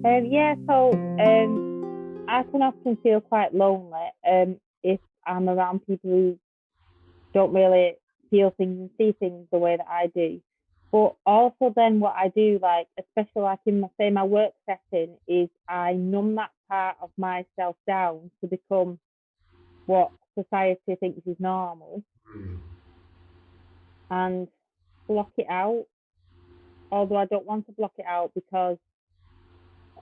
Yeah, so I can often feel quite lonely if I'm around people who don't really feel things and see things the way that I do. But also then what I do, like especially like in my say my work setting, is I numb that part of myself down to become what society thinks is normal Mm. and block it out. Although I don't want to block it out because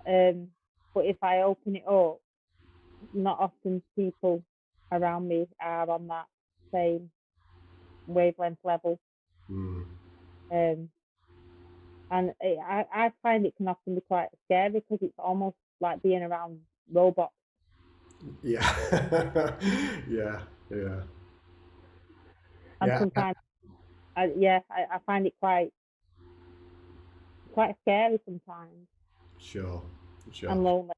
um but if I open it up, not often people around me are on that same wavelength level. Mm. Um, I find it can often be quite scary because it's almost like being around robots. Yeah. Yeah. Yeah. And Yeah. sometimes, I find it quite scary sometimes Sure. Sure. and lonely.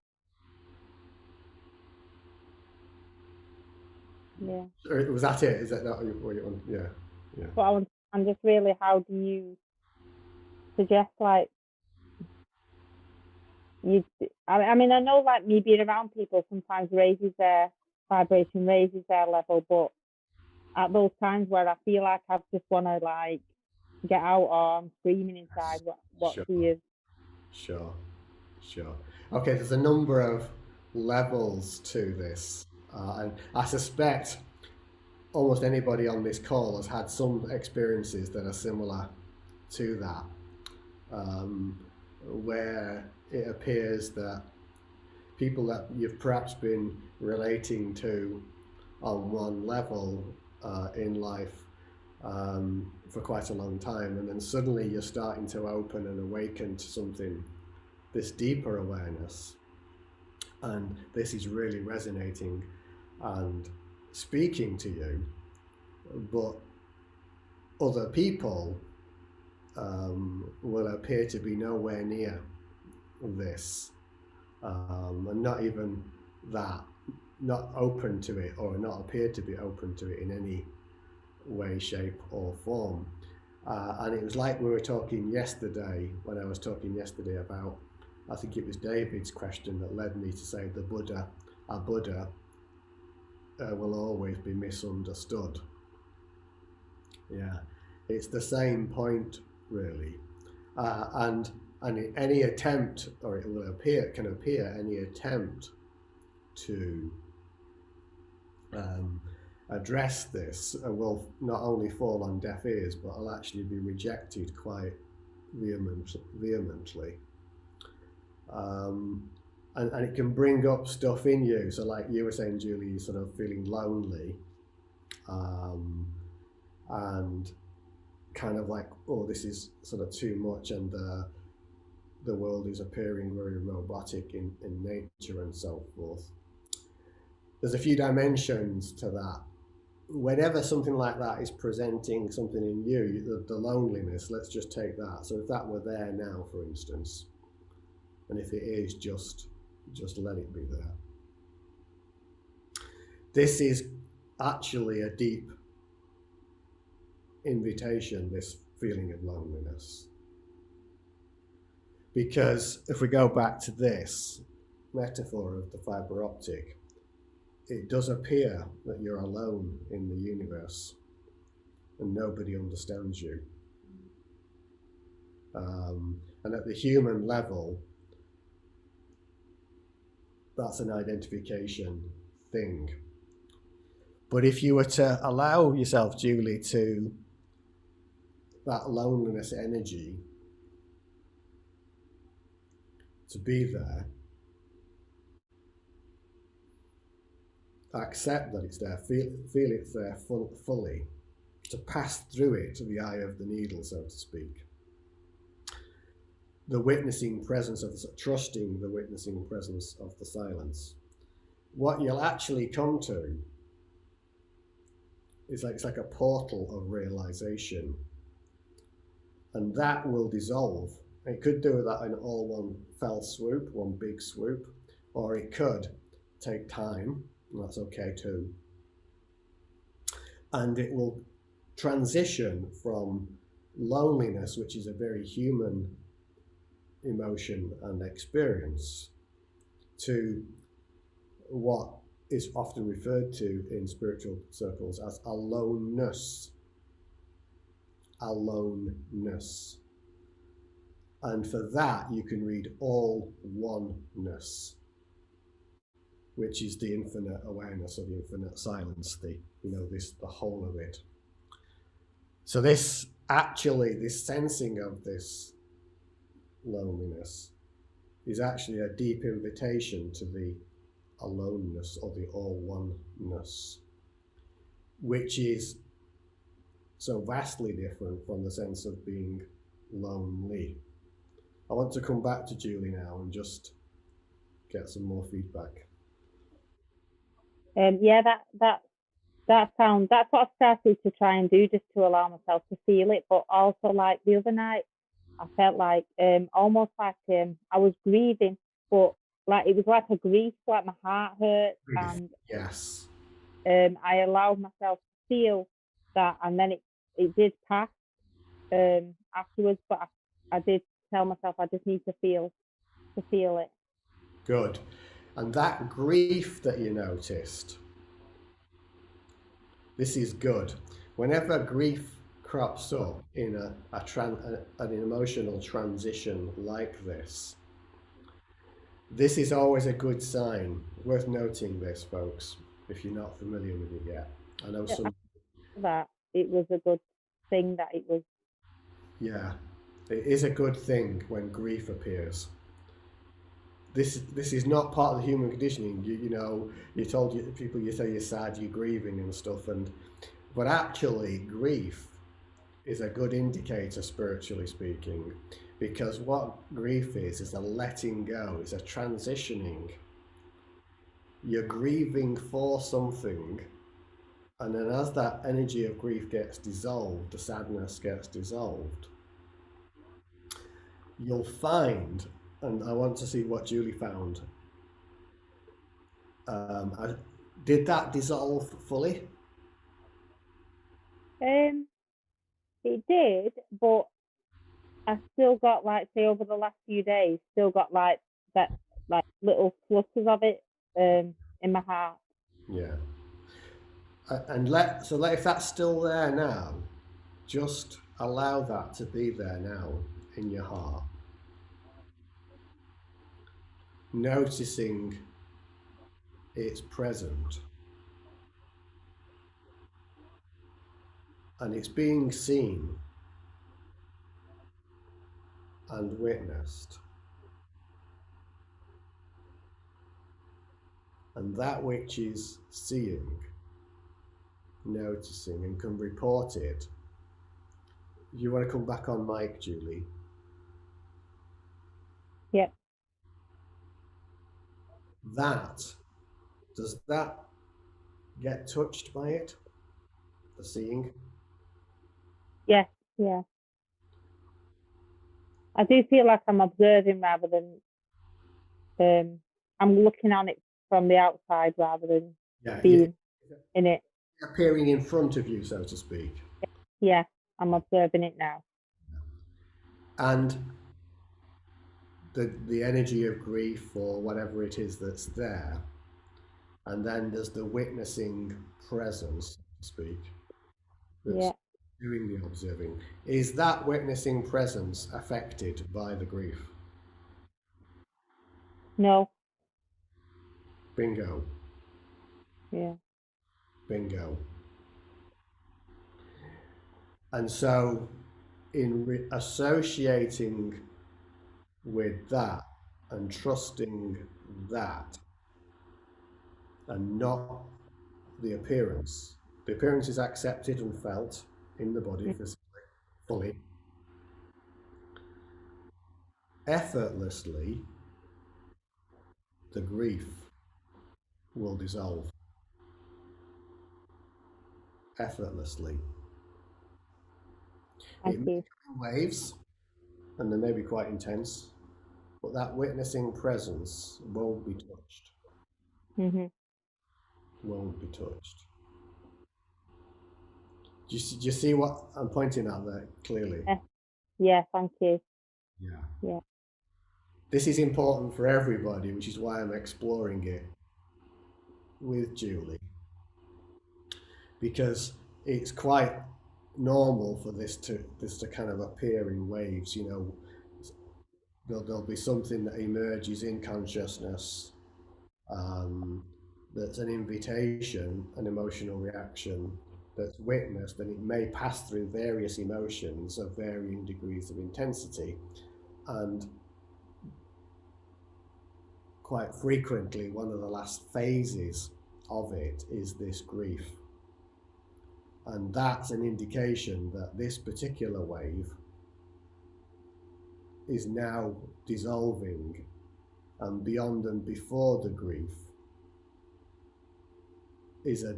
Yeah. Was that it? Is that not what you want? Yeah. Yeah. But I'm just really, how do you suggest like you? I mean, I know like me being around people sometimes raises their vibration, raises their level, but at those times where I feel like I just want to like get out or I'm screaming inside. What Sure. do you? Sure. Sure. Okay. There's a number of levels to this, and I suspect almost anybody on this call has had some experiences that are similar to that, um, where it appears that people that you've perhaps been relating to on one level in life for quite a long time, and then suddenly you're starting to open and awaken to something, this deeper awareness, and this is really resonating and speaking to you, but other people will appear to be nowhere near this, and not even that, not open to it, or not appear to be open to it in any way, shape, or form. And it was like we were talking yesterday, when I was talking yesterday about, I think it was David's question that led me to say a Buddha will always be misunderstood. Yeah, it's the same point, really. And any attempt, or it will appear, can appear, any attempt to um, address this will not only fall on deaf ears, but will actually be rejected quite vehemently. Um, and it can bring up stuff in you. So, like you were saying, Julie, you're sort of feeling lonely, um, and kind of like, oh, this is sort of too much, and the world is appearing very robotic in nature and so forth. There's a few dimensions to that. Whenever something like that is presenting something in you, the loneliness, let's just take that. So if that were there now, for instance, and if it is, just let it be there. This is actually a deep invitation, this feeling of loneliness. Because if we go back to this metaphor of the fiber optic, it does appear that you're alone in the universe and nobody understands you. And at the human level, that's an identification thing. But if you were to allow yourself, Julie, to that loneliness energy to be there, accept that it's there, feel it's there fully, to pass through it to the eye of the needle, so to speak. The witnessing presence of trusting the witnessing presence of the silence. What you'll actually come to is like, it's like a portal of realization, and that will dissolve. It could do that in all one fell swoop, one big swoop, or it could take time, and that's okay too. And it will transition from loneliness, which is a very human emotion and experience to what is often referred to in spiritual circles as aloneness. Aloneness. And for that, you can read ALL One-ness, which is the infinite awareness or the infinite silence, the whole of it. So this sensing of this loneliness is actually a deep invitation to the aloneness or the all oneness, which is so vastly different from the sense of being lonely. I want to come back to Julie now and just get some more feedback. Yeah, that's what I've started to try and do, just to allow myself to feel it. But also, like the other night, I felt like almost like I was grieving, but like it was like a grief, like my heart hurt, and Yes. I allowed myself to feel that, and then it did pass afterwards. But I did tell myself I just need to feel it. Good. And that grief that you noticed, this is good. Whenever grief crops up in an emotional transition like this, this is always a good sign. Worth noting this, folks, if you're not familiar with it yet. I know some. That it was a good thing that it was. Yeah, it is a good thing when grief appears. This is not part of the human conditioning. You told people, you say you're sad, you're grieving and stuff, but actually grief is a good indicator, spiritually speaking, because what grief is a letting go, is a transitioning. You're grieving for something, and then as that energy of grief gets dissolved, the sadness gets dissolved, you'll find, and I want to see what Julie found. Did that dissolve fully? It did, but I still got, like, say, over the last few days, still got like that, like little flutters of it in my heart. Yeah. And if that's still there now, just allow that to be there now in your heart. Noticing it's present and it's being seen and witnessed. And that which is seeing, noticing, and can report it. You want to come back on mic, Julie? Yeah. Does that get touched by it? The seeing? Yeah. Yeah. I do feel like I'm observing rather than I'm looking on it from the outside rather than being in it. Appearing in front of you, so to speak. Yeah, I'm observing it now. And the energy of grief or whatever it is that's there, and then there's the witnessing presence, so to speak, that's doing the observing. Is that witnessing presence affected by the grief? No. Bingo. Yeah. Bingo. And so, in associating with that and trusting that, and not the appearance. The appearance is accepted and felt in the body physically, fully. Effortlessly, the grief will dissolve. Effortlessly. It may come in waves, and they may be quite intense, but that witnessing presence won't be touched. Won't be touched. Do you see what I'm pointing at there clearly? Yeah, thank you. Yeah. Yeah. this is important for everybody, which is why I'm exploring it with Julie, because it's quite normal for this to kind of appear in waves. You know, there'll be something that emerges in consciousness, um, that's an invitation, an emotional reaction that's witnessed, and it may pass through various emotions of varying degrees of intensity. And quite frequently, one of the last phases of it is this grief. And that's an indication that this particular wave is now dissolving, and beyond and before the grief is a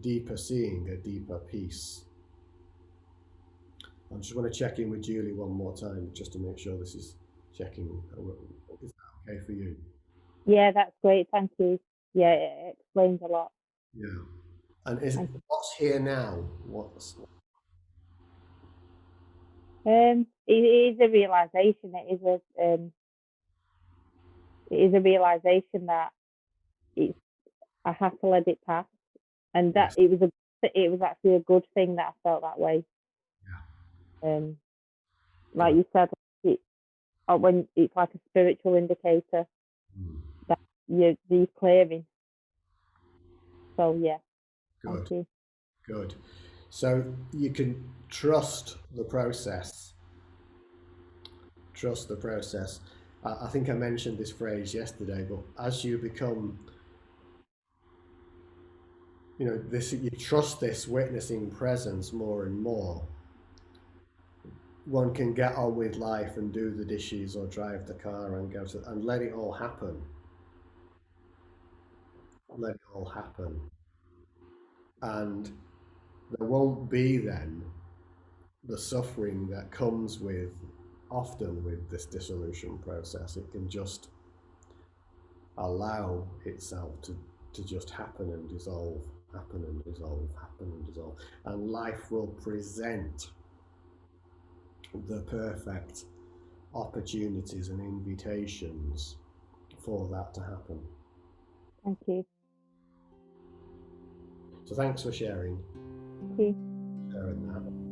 deeper seeing, a deeper peace. I just want to check in with Julie one more time just to make sure this is checking. Is that okay for you? Yeah, that's great. Thank you. Yeah, it explains a lot. Yeah. And is Thank you. what's here now? What's It is a realization. It is a realization that it's I have to let it pass, and that yes? it was actually a good thing that I felt that way. Yeah. Um, like Good. you said, it, when it's like a spiritual indicator Mm. that you're clearing. So yeah, thank Good. you. Good. So you can trust the process. Trust the process. I think I mentioned this phrase yesterday, but as you become, you know, this, you trust this witnessing presence more and more, one can get on with life and do the dishes or drive the car and go to and let it all happen. Let it all happen. And there won't be then the suffering that comes with often with this dissolution process. It can just allow itself to just happen and dissolve, happen and dissolve, happen and dissolve. And life will present the perfect opportunities and invitations for that to happen. Thank you. So thanks for sharing Thank you. that.